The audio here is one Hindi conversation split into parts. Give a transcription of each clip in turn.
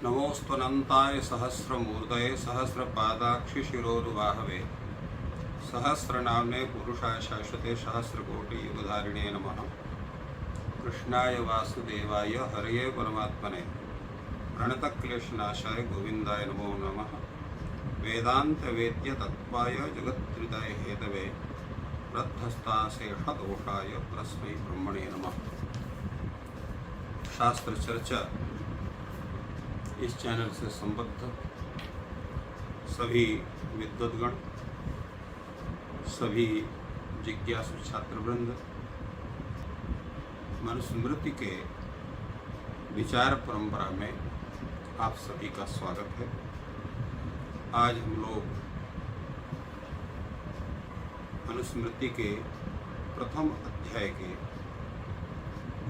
नमोस्तुनन्ताय सहस्रमूर्तये सहस्रपादाक्षिशिरोरुबाहवे सहस्रनाम्ने पुरुषाय शाश्वते सहस्रकोटियुगधारिणे नमः। कृष्णाय वासुदेवाय हरये परमात्मने प्रणतक्लेशनाशाय गोविन्दाय नमो नमः। वेदान्तवेद्य तत्त्वाय जगत्त्रिताय हेतवे रद्धस्ताशेषदोषाय तस्मै ब्रह्मणे नमः। शास्त्र चर्चा इस चैनल से संबद्ध सभी विद्वद्गण, सभी जिज्ञासु छात्रवृंद, मनुस्मृति के विचार परंपरा में आप सभी का स्वागत है। आज हम लोग मनुस्मृति के प्रथम अध्याय के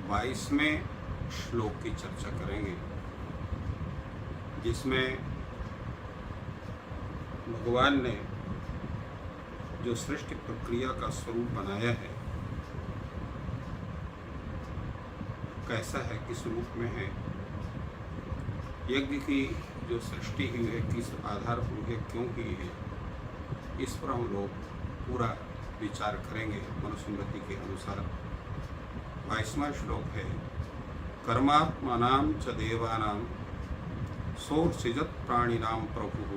22वें श्लोक की चर्चा करेंगे, जिसमें भगवान ने जो सृष्टि प्रक्रिया का स्वरूप बनाया है, कैसा है, किस रूप में है, यज्ञ की जो सृष्टि हुई है किस आधार पर है, क्यों की है, इस पर हम लोग पूरा विचार करेंगे मनुस्मृति के अनुसार। 22वां श्लोक है, कर्मात्मनां च देवानां सोऽर्चिजत् प्राणिनां प्रभुः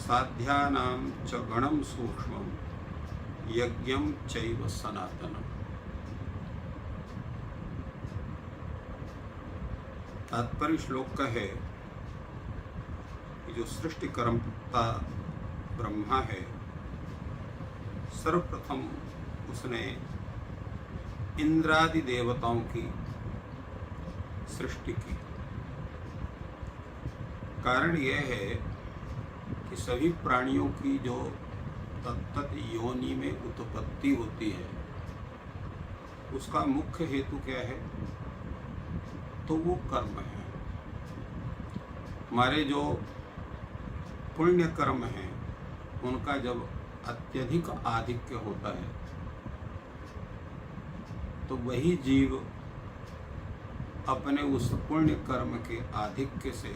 साध्यानां च गणं सूक्ष्मं यज्ञं चैव सनातनम्। तात्पर्य श्लोक का है कि जो सृष्टि कर्मता ब्रह्मा है, सर्वप्रथम उसने इंद्रादि देवताओं की सृष्टि की। कारण यह है कि सभी प्राणियों की जो तत्त योनि में उत्पत्ति होती है, उसका मुख्य हेतु क्या है, तो वो कर्म है। हमारे जो पुण्य कर्म हैं, उनका जब अत्यधिक आधिक्य होता है तो वही जीव अपने उस पुण्य कर्म के आधिक्य से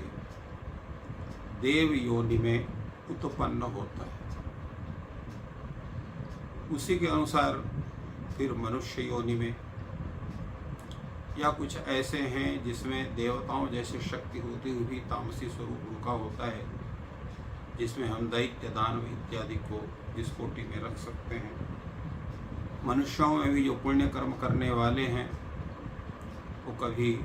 देव योनि में उत्पन्न होता है। उसी के अनुसार फिर मनुष्य योनि में, या कुछ ऐसे हैं जिसमें देवताओं जैसी शक्ति होती हुई भी तामसी स्वरूप उनका होता है, जिसमें हम दैत्य दानव इत्यादि को इस कोटि में रख सकते हैं। मनुष्यों में भी जो पुण्य कर्म करने वाले हैं, वो कभी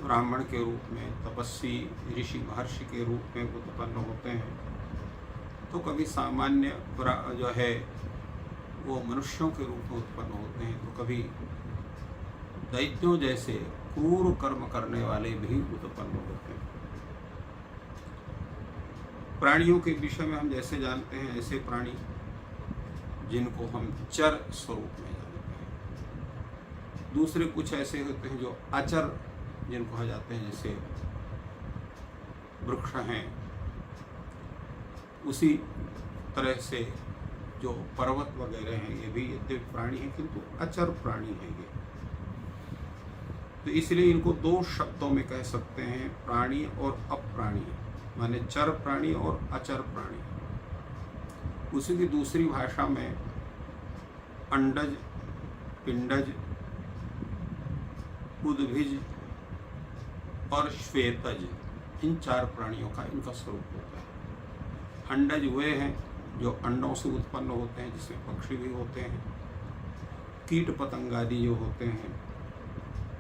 ब्राह्मण के रूप में, तपस्वी ऋषि महर्षि के रूप में उत्पन्न होते हैं, तो कभी सामान्य जो है वो मनुष्यों के रूप में उत्पन्न होते हैं, तो कभी दैत्यों जैसे क्रूर कर्म करने वाले भी उत्पन्न होते हैं। प्राणियों के विषय में हम जैसे जानते हैं, ऐसे प्राणी जिनको हम चर स्वरूप में जानते हैं। दूसरे कुछ ऐसे होते हैं जो अचर जिनको कहा जाते हैं, जैसे वृक्ष हैं। उसी तरह से जो पर्वत वगैरह हैं, ये भी यद्यपि प्राणी हैं किंतु अचर प्राणी हैं ये। तो इसलिए इनको दो शब्दों में कह सकते हैं, प्राणी और अप्राणी, माने चर प्राणी और अचर प्राणी। उसी की दूसरी भाषा में अंडज, पिंडज, उद्भिज और श्वेतज, इन चार प्राणियों का इनका स्वरूप होता है। अंडज वे हैं जो अंडों से उत्पन्न होते हैं, जिसमें पक्षी भी होते हैं, कीट पतंग आदि जो होते हैं,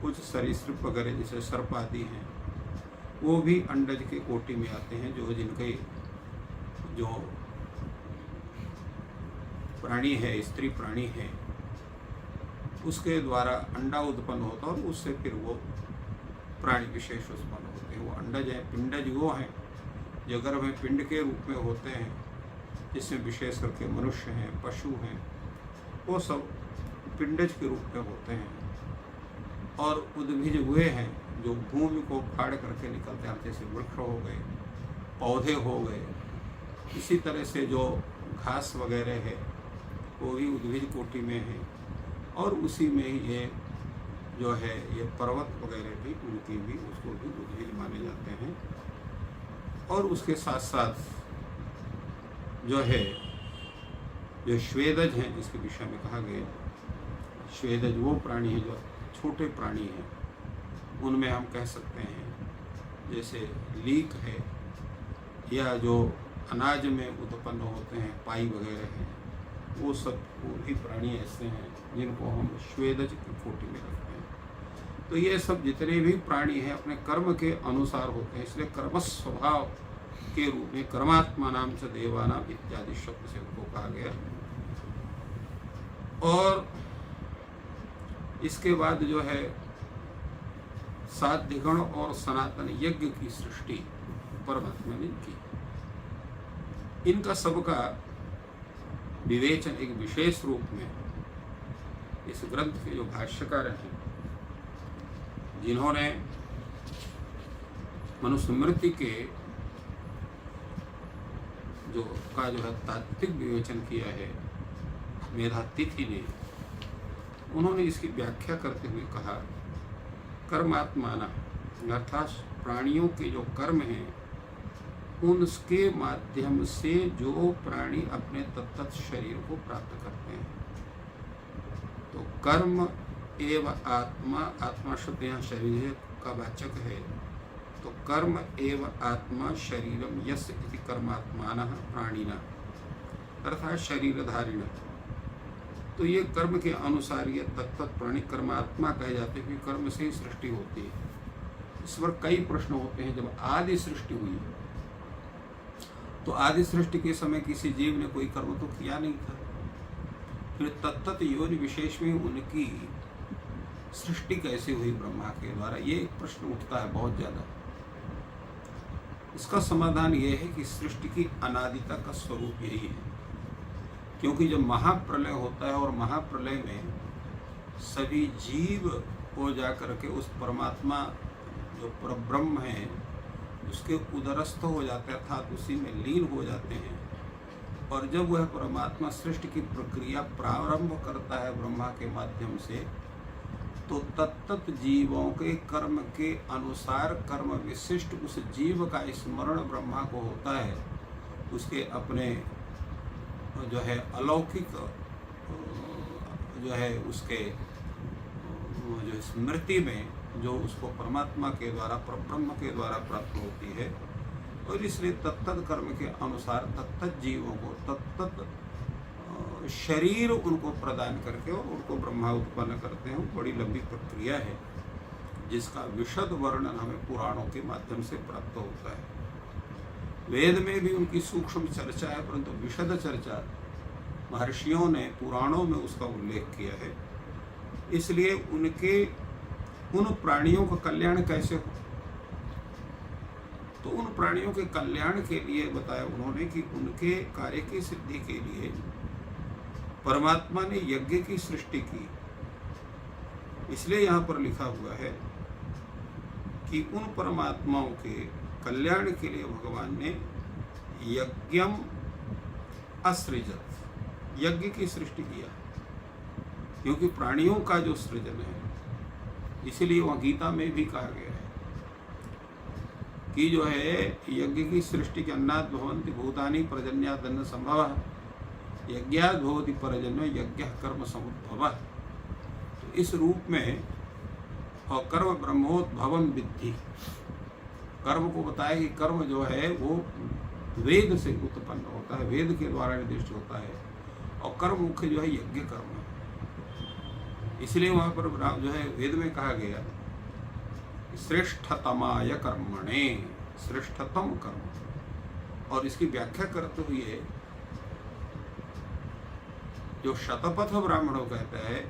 कुछ सरीसृप वगैरह जैसे सर्प आदि हैं, वो भी अंडज के कोटि में आते हैं, जो जिनके जो प्राणी है, स्त्री प्राणी है, उसके द्वारा अंडा उत्पन्न होता है और उससे फिर वो प्राणी विशेष उत्पन्न होते हैं, वो अंडज है। पिंडज वो हैं जो गर्भ में पिंड के रूप में होते हैं, जिसमें विशेष करके मनुष्य हैं, पशु हैं, वो सब पिंडज के रूप में होते हैं। और उद्भिज हुए हैं जो भूमि को फाड़ करके निकलते हैं, जैसे वृक्ष हो गए, पौधे हो गए। इसी तरह से जो घास वगैरह है वो भी उद्भिज कोटि में है, और उसी में ही ये जो है ये पर्वत वगैरह भी उनकी भी उसको भी उद्भिज माना माने जाते हैं। और उसके साथ साथ जो है जो श्वेदज हैं, जिसके विषय में कहा गया, श्वेदज वो प्राणी हैं जो छोटे प्राणी हैं। उनमें हम कह सकते हैं जैसे लीक है, या जो अनाज में उत्पन्न होते हैं पाई वगैरह हैं, वो सब वो भी प्राणी ऐसे हैं जिनको हम श्वेदज की कोटि में रखते हैं। तो ये सब जितने भी प्राणी हैं अपने कर्म के अनुसार होते हैं, इसलिए कर्म स्वभाव के रूप में कर्मात्मा नाम से देवानाम इत्यादि शब्द से उनको कहा गया। और इसके बाद जो है साध्यगण और सनातन यज्ञ की सृष्टि परमात्मा ने की। इनका सबका विवेचन एक विशेष रूप में इस ग्रंथ के जो भाष्यकार हैं, जिन्होंने मनुस्मृति के जो है तात्विक विवेचन किया है, मेधातिथि ने, उन्होंने इसकी व्याख्या करते हुए कहा, कर्मात्माना अर्थात प्राणियों के जो कर्म हैं उनके माध्यम से जो प्राणी अपने तत्त शरीर को प्राप्त करते हैं। तो कर्म एव आत्मा, आत्मा शब्द यहाँ शरीर का वाचक है, तो कर्म एव आत्मा शरीरम यस्य इति कर्मात्मानः प्राणिना अर्थात शरीरधारिण। तो ये कर्म के अनुसार ये तत्त प्राणी कर्मात्मा कहे जाते हैं, कर्म से ही सृष्टि होती है। इस पर कई प्रश्न होते हैं। जब आदि सृष्टि हुई तो आदि सृष्टि के समय किसी जीव ने कोई कर्म तो किया नहीं था, फिर तत्त योनि विशेष में उनकी सृष्टि कैसे हुई ब्रह्मा के द्वारा, ये एक प्रश्न उठता है बहुत ज्यादा। इसका समाधान ये है कि सृष्टि की अनादिता का स्वरूप यही है, क्योंकि जब महाप्रलय होता है और महाप्रलय में सभी जीव हो जा करके उस परमात्मा जो परब्रह्म है उसके उदरस्थ हो जाते हैं, अर्थात उसी में लीन हो जाते हैं। और जब वह परमात्मा सृष्टि की प्रक्रिया प्रारंभ करता है ब्रह्मा के माध्यम से, तो तत्त जीवों के कर्म के अनुसार कर्म विशिष्ट उस जीव का स्मरण ब्रह्मा को होता है, उसके अपने जो है अलौकिक जो है उसके जो स्मृति में जो उसको परमात्मा के द्वारा परब्रह्म के द्वारा प्राप्त होती है। और इसलिए तत्त कर्म के अनुसार तत्त जीवों को तत्त शरीर उनको प्रदान करके और उनको ब्रह्मा उत्पन्न करते हैं। बड़ी लंबी प्रक्रिया है जिसका विशद वर्णन हमें पुराणों के माध्यम से प्राप्त होता है। वेद में भी उनकी सूक्ष्म चर्चा है, परंतु विशद चर्चा महर्षियों ने पुराणों में उसका उल्लेख किया है। इसलिए उन प्राणियों का कल्याण कैसे हो, तो उन प्राणियों के कल्याण के लिए बताया उन्होंने कि उनके कार्य की सिद्धि के लिए परमात्मा ने यज्ञ की सृष्टि की। इसलिए यहाँ पर लिखा हुआ है कि उन परमात्माओं के कल्याण के लिए भगवान ने यज्ञम असृजत, यज्ञ की सृष्टि किया, क्योंकि प्राणियों का जो सृजन है, इसीलिए वह गीता में भी कहा गया है कि जो है यज्ञ की सृष्टि के अन्नात् भवन्ति भूतानि पर्जन्यादन्न संभवः यज्ञात् भवति पर्जन्यो यज्ञः कर्म समुद्भवः। तो इस रूप में और कर्म ब्रह्मोद्भवं विद्धि, कर्म को बताया कि कर्म जो है वो वेद से उत्पन्न होता है, वेद के द्वारा निर्दिष्ट होता है, और कर्म मुख्य जो है यज्ञ कर्म है। इसलिए वहाँ पर जो है वेद में कहा गया श्रेष्ठतमाय कर्मणे, श्रेष्ठतम कर्म। और इसकी व्याख्या करते हुए जो शतपथ ब्राह्मणों कहता है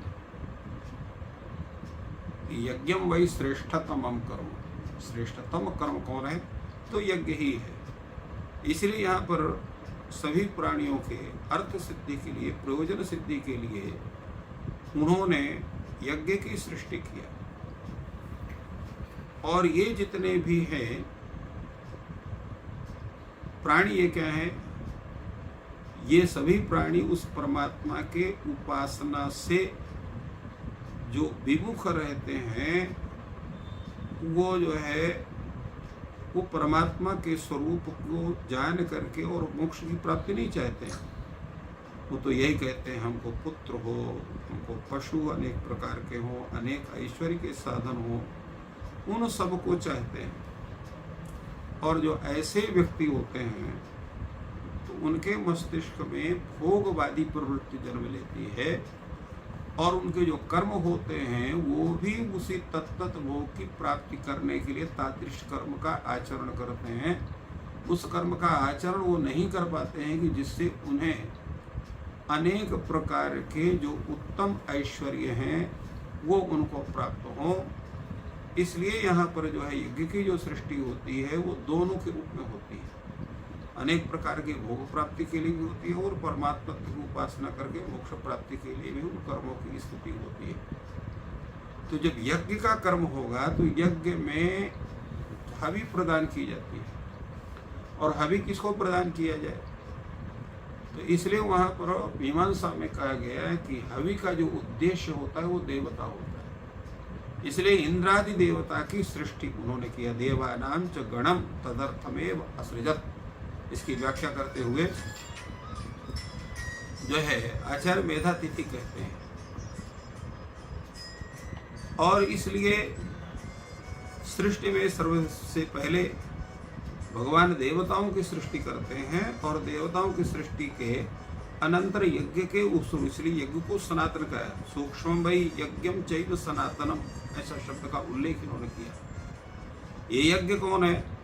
कि यज्ञम वही श्रेष्ठतमम कर्म, श्रेष्ठतम कर्म कौन है, तो यज्ञ ही है। इसलिए यहाँ पर सभी प्राणियों के अर्थ सिद्धि के लिए, प्रयोजन सिद्धि के लिए उन्होंने यज्ञ की सृष्टि किया। और ये जितने भी हैं प्राणी, ये क्या है, ये सभी प्राणी उस परमात्मा के उपासना से जो विमुख रहते हैं, वो जो है वो परमात्मा के स्वरूप को जान करके और मोक्ष की प्राप्ति नहीं चाहते हैं। वो तो यही कहते हैं हमको पुत्र हो, हमको पशु अनेक प्रकार के हो, अनेक ऐश्वर्य के साधन हो, उन सब को चाहते हैं। और जो ऐसे व्यक्ति होते हैं तो उनके मस्तिष्क में भोगवादी प्रवृत्ति जन्म लेती है और उनके जो कर्म होते हैं वो भी उसी तत्त भोग की प्राप्ति करने के लिए तादृश कर्म का आचरण करते हैं। उस कर्म का आचरण वो नहीं कर पाते हैं कि जिससे उन्हें अनेक प्रकार के जो उत्तम ऐश्वर्य हैं वो उनको प्राप्त हो। इसलिए यहाँ पर जो है यज्ञ की जो सृष्टि होती है वो दोनों के रूप में होती है, अनेक प्रकार के भोग प्राप्ति के लिए भी होती है और परमात्मा की उपासना करके मोक्ष प्राप्ति के लिए भी उन कर्मों की स्तुति होती है। तो जब यज्ञ का कर्म होगा तो यज्ञ में हवि प्रदान की जाती है, और हवि किसको प्रदान किया जाए, तो इसलिए वहाँ पर मीमांसा में कहा गया है कि हवि का जो उद्देश्य होता है वो देवता होता है। इसलिए इंद्रादि देवता की सृष्टि उन्होंने किया। देवानां च गणम तदर्थमेव असृजत, इसकी व्याख्या करते हुए जो है आचार्य मेधातिथि कहते हैं। और इसलिए सृष्टि में सबसे पहले भगवान देवताओं की सृष्टि करते हैं और देवताओं की सृष्टि के अनंतर यज्ञ के उत्सव, इसलिए यज्ञ को सनातन का है। सूक्ष्म वही यज्ञम चैव सनातनम, ऐसा शब्द का उल्लेख इन्होंने किया। ये यज्ञ कौन है?